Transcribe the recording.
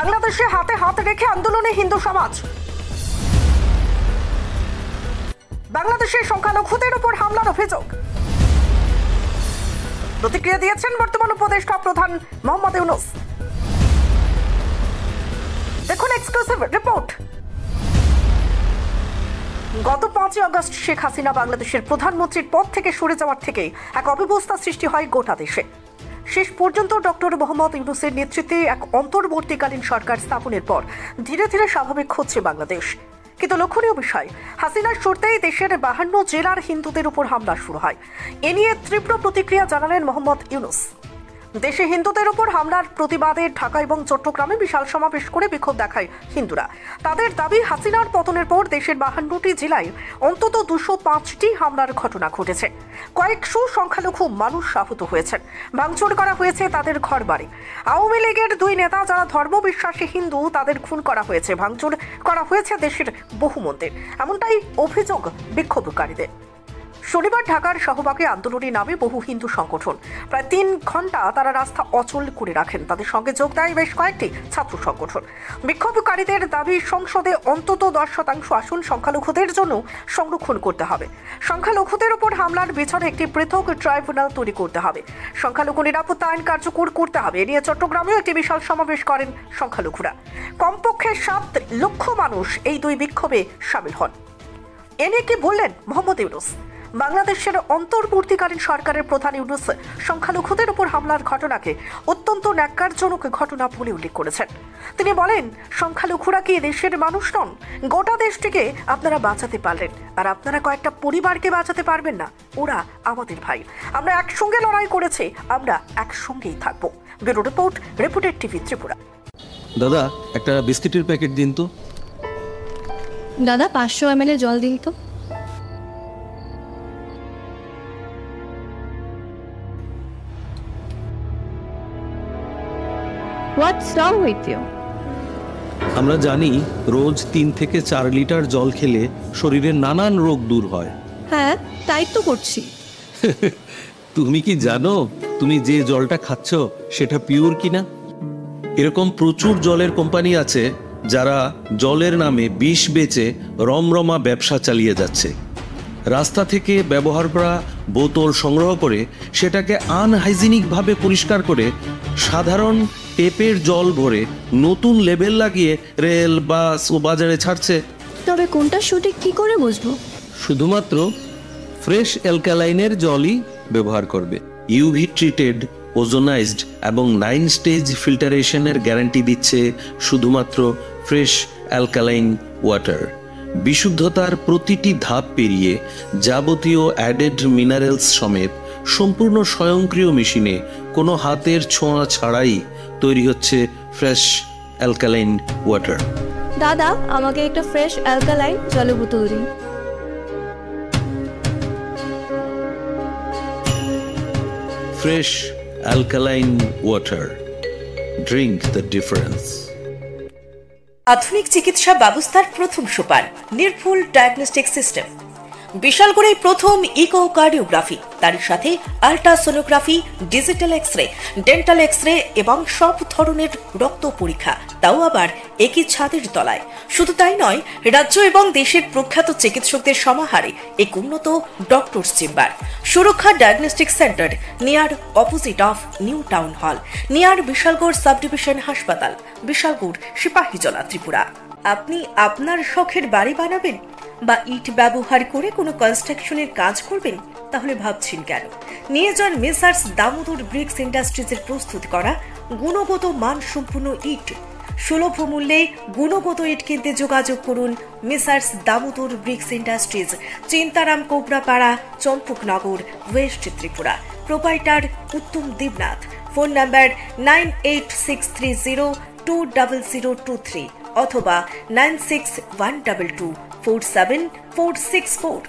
বাংলাদেশে হাতে হাত রেখে আন্দোলনে হিন্দু সমাজ। বাংলাদেশের সংখ্যালঘুদের উপর হামলার অভিযোগ। প্রতিক্রিয়া দিয়েছেন বর্তমান উপদেষ্টা প্রধান মোহাম্মদ ইউনূস। দেখুন এক্সক্লুসিভ রিপোর্ট। গত 5 আগস্ট শেখ হাসিনা বাংলাদেশের প্রধানমন্ত্রীর পদ থেকে সরে যাওয়ার থেকে এক অব্যবস্থা সৃষ্টি হয় গোটা দেশে। শেষ পর্যন্ত ডক্টর মোহাম্মদ ইউনূসের নেতৃত্বে এক অন্তর্বর্তীকালীন সরকার স্থাপনের পর ধীরে ধীরে স্বাভাবিক হচ্ছে বাংলাদেশ। কিন্তু লক্ষণীয় বিষয়, হাসিনার সরতেই দেশের 52 জেলার হিন্দুদের উপর হামলা শুরু হয়। এ নিয়ে তীব্র প্রতিক্রিয়া জানালেন মোহাম্মদ ইউনূস। দেশে হিন্দুদের উপর হামলার প্রতিবাদে ঢাকা এবং চট্টগ্রামে বিশাল সমাবেশ করে বিক্ষোভ দেখায় হিন্দুরা। তাদের দাবি, হাসিনার পতনের পর দেশের 52টি জেলায় অন্তত 205টি হামলার ঘটনা ঘটেছে। কয়েকশো সংখ্যালঘু মানুষ আহত হয়েছেন, ভাঙচুর করা হয়েছে তাদের ঘরবাড়ি। আওয়ামী লীগের 2 নেতা যারা ধর্মবিশ্বাসী হিন্দু, তাদের খুন করা হয়েছে, ভাঙচুর করা হয়েছে দেশের বহু মন্দির, এমনটাই অভিযোগ বিক্ষোভকারীদের। শনিবার ঢাকার শাহবাগে আন্দোলনে নামে বহু হিন্দু সংগঠন। প্রায় 3 ঘন্টা তারা রাস্তা অচল করে রাখেন। তাদের সঙ্গে যোগ দেয় বেশ কয়েকটি ছাত্র সংগঠন। বিক্ষোভকারীদের দাবি, সংসদে অন্তত 10% আসন সংখ্যালঘুদের জন্য সংরক্ষণ করতে হবে। সংখ্যালঘুদের উপর হামলার বিচারে একটি পৃথক ট্রাইব্যুনাল তৈরি করতে হবে। সংখ্যালঘু নিরাপত্তা আইন কার্যকর করতে হবে। এ নিয়ে চট্টগ্রামেও একটি বিশাল সমাবেশ করেন সংখ্যালঘুরা। কমপক্ষে 7 লক্ষ মানুষ এই 2 বিক্ষোভে সামিল হন। এ নিয়ে কি বললেন মোহাম্মদ ইউনূস? বাংলাদেশের অন্তর্বর্তীকালীন সরকারের প্রধান ইউনূস সংখ্যালঘুদের উপর হামলার ঘটনাকে অত্যন্ত ন্যাক্কারজনক ঘটনা বলে উল্লেখ করেছেন। তিনি বলেন, সংখ্যালঘুরা কি দেশের মানুষ নন? গোটা দেশটিকে আপনারা বাঁচাতে পারলেন, আর আপনারা কয়েকটা পরিবারকে বাঁচাতে পারবেন না? ওরা আমাদের ভাই, আমরা একসঙ্গে লড়াই করেছি, আমরা একসঙ্গেই থাকবো। Bureau report, reporter TV Tripura. দাদা, একটা বিস্কিটের প্যাকেট দিন তো। দাদা 500 ml জল দিন তো। What's wrong with you? আমরা জানি রোজ 3 থেকে 4 লিটার জল খেলে শরীরের নানান রোগ দূর হয়। হ্যাঁ, তাই তো করছি। তুমি কি জানো তুমি যে জলটা খাচ্ছ সেটা পিওর কিনা? এরকম প্রচুর জলের কোম্পানি আছে যারা জলের নামে বিষ বেচে রমরমা ব্যবসা চালিয়ে যাচ্ছে। রাস্তা থেকে ব্যবহার করা বোতল সংগ্রহ করে সেটাকে আনহাইজিনিকভাবে পরিষ্কার করে সাধারণ টেপের জল ভরে নতুন লেবেল লাগিয়ে রেল, বাস ও বাজারে ছাড়ছে। তবে কোনটা সঠিক কি করে বুঝবো? শুধুমাত্র ফ্রেশ অ্যালকালাইনের জলই ব্যবহার করবে। ইউভি ট্রিটেড, ওজোনাইজড এবং 9 স্টেজ ফিল্টারেশনের গ্যারান্টি দিচ্ছে শুধুমাত্র ফ্রেশ অ্যালকালাইন ওয়াটার। বিশুদ্ধতার প্রতিটি ধাপ পেরিয়ে যাবতীয় অ্যাডেড মিনারেলস সমেত সম্পূর্ণ স্বয়ংক্রিয় মেশিনে কোনো হাতের ছোঁয়া ছাড়াই তৈরি হচ্ছে ফ্রেশ অ্যালকালাইন ওয়াটার। দাদা, আমাকে একটা ফ্রেশ অ্যালকালাইন জলের বোতল দিন। Fresh alkaline water, drink the difference. আধুনিক চিকিৎসা ব্যবস্থার প্রথম সোপান নির্ভুল ডায়াগনস্টিক সিস্টেম। বিশালগড়ে প্রথম ইকোকার্ডিওগ্রাফি, তার সাথে ultrasonography, digital X ray, dental X ray এবং সব ধরনের রক্ত পরীক্ষা, তাও আবার একই ছাদের তলায়। শুধু তাই নয়, রাজ্য এবং দেশের প্রখ্যাত চিকিৎসকদের সমাহারে এক উন্নত ডক্টরস চেম্বার। সুরক্ষা diagnostic centre, near opposite of new town hall, near Bishalgarh sub division হাসপাতাল, বিশালগড়, সিপাহীজলা, ত্রিপুরা। আপনি আপনার শখের বাড়ি বানাবেন বা ইট ব্যবহার করে কোনো কনস্ট্রাকশনের কাজ করবেন? তাহলে ভাবছেন কেন? নিয়ে যান মেসার্স দামোদর ব্রিক্স ইন্ডাস্ট্রিজের প্রস্তুত করা গুণগত মানসম্পন্ন ইট। সুলভ মূল্যে গুণগত ইট কিনতে যোগাযোগ করুন Messrs Damodar bricks industries, Chintaram, Kobrapara, Champaknagar, west Tripura. Proprietor Uttam Debnath. Phone number 9863020023 অথবা 9612247464।